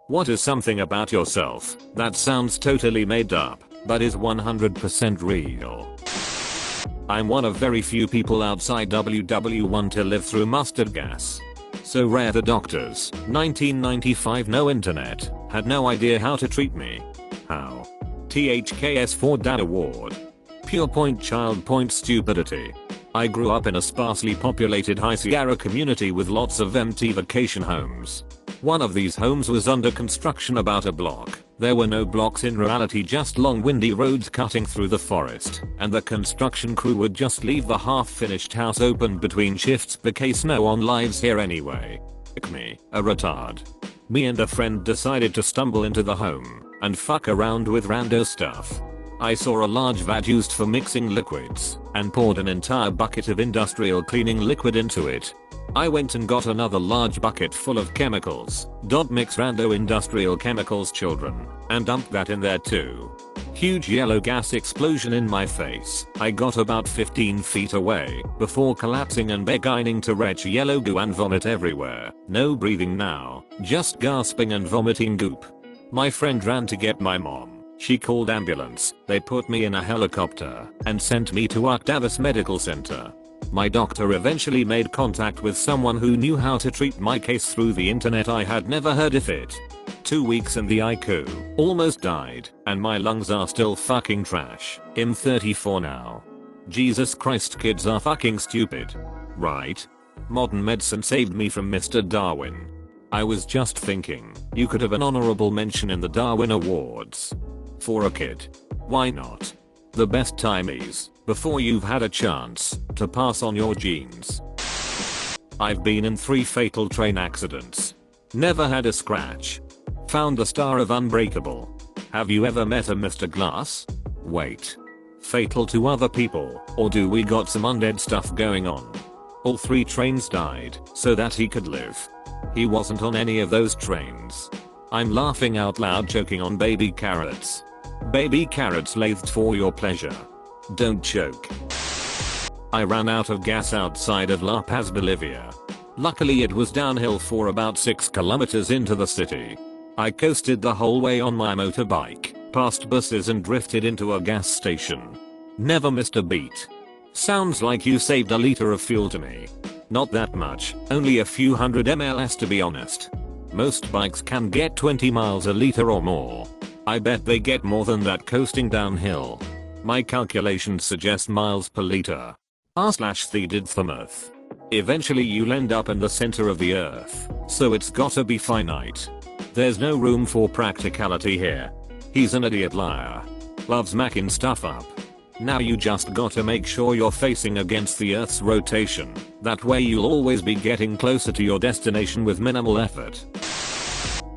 What is something about yourself that sounds totally made up, but is 100% real? I'm one of very few people outside WW1 to live through mustard gas. So rare the doctors, 1995 no internet, had no idea how to treat me. How? THKS 4 Dad Award. Pure point child point stupidity. I grew up in a sparsely populated High Sierra community with lots of empty vacation homes. One of these homes was under construction about a block. There were no blocks in reality, just long windy roads cutting through the forest, and the construction crew would just leave the half-finished house open between shifts because no one lives here anyway. Me, a retard. Me and a friend decided to stumble into the home and fuck around with rando stuff. I saw a large vat used for mixing liquids and poured an entire bucket of industrial cleaning liquid into it. I went and got another large bucket full of chemicals. Mix rando industrial chemicals, children, and dumped that in there too. Huge yellow gas explosion in my face. I got about 15 feet away before collapsing and beginning to retch yellow goo and vomit everywhere. No breathing now, just gasping and vomiting goop. My friend ran to get my mom. She called ambulance. They put me in a helicopter and sent me to Ark Davis Medical Center. My doctor eventually made contact with someone who knew how to treat my case through the internet. I had never heard of it. 2 weeks in the ICU, almost died, and my lungs are still fucking trash. I'm 34 now. Jesus Christ, kids are fucking stupid. Right? Modern medicine saved me from Mr. Darwin. I was just thinking, you could have an honorable mention in the Darwin Awards. For a kid. Why not? The best time is before you've had a chance to pass on your genes. I've been in 3 fatal train accidents. Never had a scratch. Found the star of Unbreakable. Have you ever met a Mr. Glass? Wait. Fatal to other people, or do we got some undead stuff going on? All 3 trains died so that he could live. He wasn't on any of those trains. I'm laughing out loud, choking on baby carrots. Baby carrots lathed for your pleasure. Don't choke. I ran out of gas outside of La Paz, Bolivia. Luckily it was downhill for about 6 kilometers into the city. I coasted the whole way on my motorbike, past buses and drifted into a gas station. Never missed a beat. Sounds like you saved a liter of fuel to me. Not that much, only a few hundred mls to be honest. Most bikes can get 20 miles a liter or more. I bet they get more than that coasting downhill. My calculations suggest miles per liter. r/thedidthmuth. Eventually you'll end up in the center of the earth, so it's gotta be finite. There's no room for practicality here. He's an idiot liar. Loves macking stuff up. Now you just gotta make sure you're facing against the Earth's rotation. That way you'll always be getting closer to your destination with minimal effort.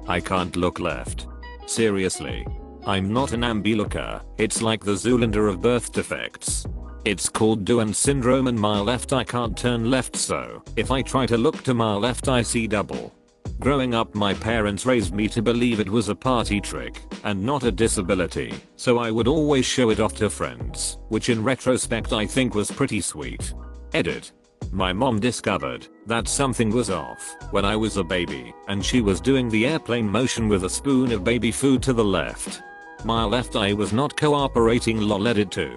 I can't look left. Seriously. I'm not an ambilooker. It's like the Zoolander of birth defects. It's called Duane syndrome, and my left I can't turn left, so if I try to look to my left I see double. Growing up my parents raised me to believe it was a party trick and not a disability, so I would always show it off to friends, which in retrospect I think was pretty sweet. Edit. My mom discovered that something was off when I was a baby and she was doing the airplane motion with a spoon of baby food to the left. My left eye was not cooperating, lol. Edit too.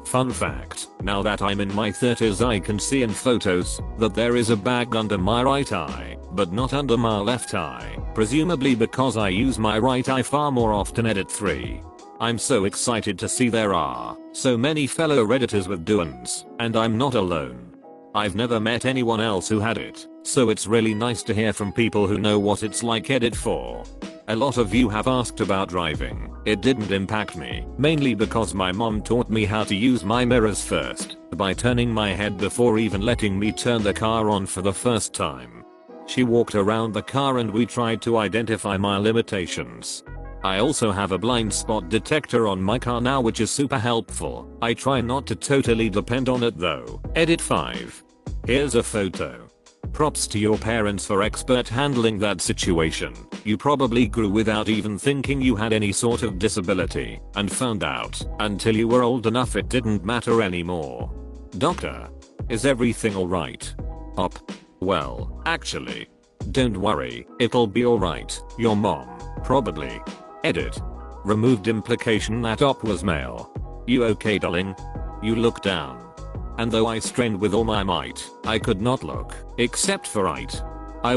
Fun fact, now that I'm in my 30s I can see in photos that there is a bag under my right eye, but not under my left eye, presumably because I use my right eye far more often. Edit 3. I'm so excited to see there are so many fellow redditors with Duans, and I'm not alone. I've never met anyone else who had it, so it's really nice to hear from people who know what it's like. Edit 4. A lot of you have asked about driving. It didn't impact me, mainly because my mom taught me how to use my mirrors first, by turning my head before even letting me turn the car on for the first time. She walked around the car and we tried to identify my limitations. I also have a blind spot detector on my car now, which is super helpful. I try not to totally depend on it though. Edit 5. Here's a photo. Props to your parents for expert handling that situation. You probably grew without even thinking you had any sort of disability and found out until you were old enough it didn't matter anymore. Doctor, is everything alright? Well, actually, Don't worry, it'll be alright, your mom, probably. Edit. Removed implication that op was male. You okay, darling? You look down. And though I strained with all my might, I could not look, except for right. I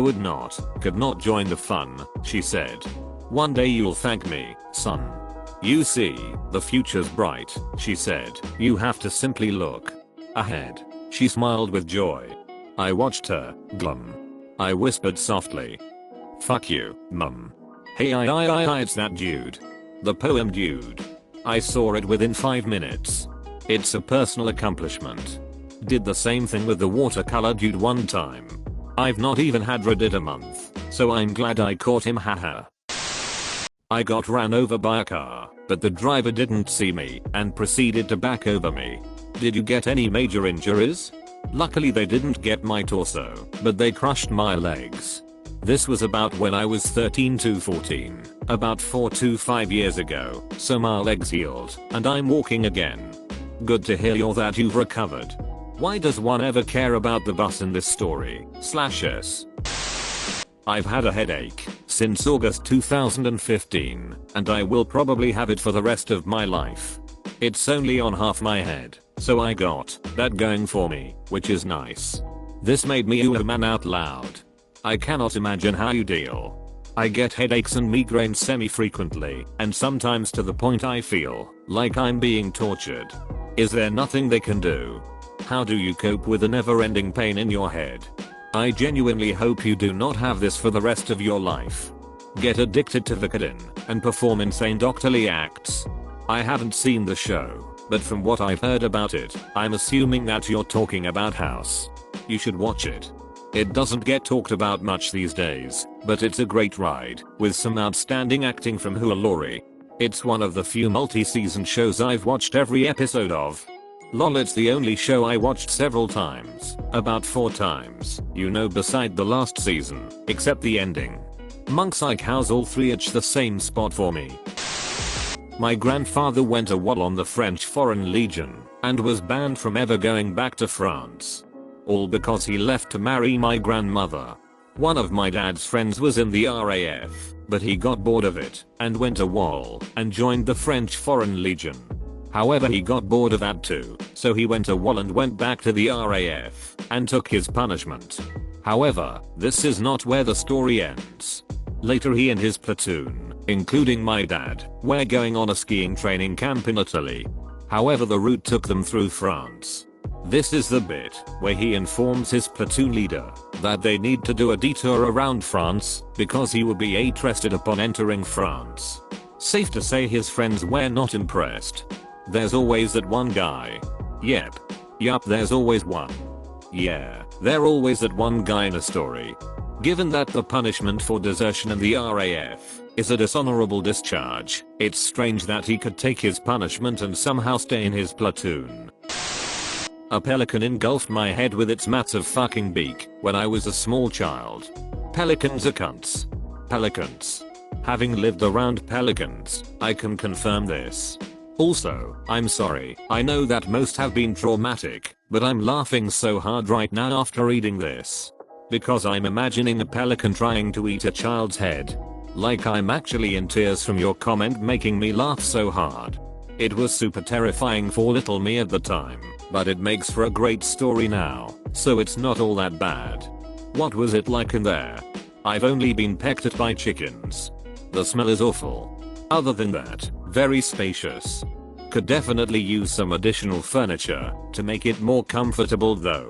could not join the fun, she said. One day you'll thank me, son. You see, the future's bright, she said. You have to simply look ahead. She smiled with joy. I watched her, glum. I whispered softly. Fuck you, mum. Hey, it's that dude. The poem dude. I saw it within 5 minutes. It's a personal accomplishment. Did the same thing with the watercolor dude one time. I've not even had Reddit a month, so I'm glad I caught him, haha. I got ran over by a car, but the driver didn't see me and proceeded to back over me. Did you get any major injuries? Luckily they didn't get my torso, but they crushed my legs. This was about when I was 13 to 14, about 4 to 5 years ago, so my legs healed, and I'm walking again. Good to hear that you've recovered. Why does one ever care about the bus in this story? /s. I've had a headache since August 2015, and I will probably have it for the rest of my life. It's only on half my head, so I got that going for me, which is nice. This made me ooh man out loud. I cannot imagine how you deal. I get headaches and migraines semi-frequently, and sometimes to the point I feel like I'm being tortured. Is there nothing they can do? How do you cope with the never-ending pain in your head? I genuinely hope you do not have this for the rest of your life. Get addicted to Vicodin and perform insane doctorly acts. I haven't seen the show, but from what I've heard about it, I'm assuming that you're talking about House. You should watch it. It doesn't get talked about much these days, but it's a great ride, with some outstanding acting from Hua Laurie. It's one of the few multi-season shows I've watched every episode of. Lol, it's the only show I watched several times, about 4 times, beside the last season, except the ending. Monk's like how's all 3 at the same spot for me. My grandfather went AWOL on the French Foreign Legion, and was banned from ever going back to France. All because he left to marry my grandmother. One of my dad's friends was in the RAF, but he got bored of it, and went AWOL, and joined the French Foreign Legion. However, he got bored of that too, so he went AWOL and went back to the RAF, and took his punishment. However, this is not where the story ends. Later he and his platoon, including my dad, were going on a skiing training camp in Italy. However, the route took them through France. This is the bit where he informs his platoon leader that they need to do a detour around France because he would be arrested upon entering France. Safe to say his friends were not impressed. There's always that one guy. Yup, there's always one. Yeah, there's always that one guy in a story. Given that the punishment for desertion in the RAF is a dishonorable discharge, it's strange that he could take his punishment and somehow stay in his platoon. A pelican engulfed my head with its massive fucking beak when I was a small child. Pelicans are cunts. Pelicans. Having lived around pelicans, I can confirm this. Also, I'm sorry, I know that most have been traumatic, but I'm laughing so hard right now after reading this. Because I'm imagining a pelican trying to eat a child's head. Like I'm actually in tears from your comment making me laugh so hard. It was super terrifying for little me at the time, but it makes for a great story now, so it's not all that bad. What was it like in there? I've only been pecked at by chickens. The smell is awful. Other than that, very spacious. Could definitely use some additional furniture to make it more comfortable though.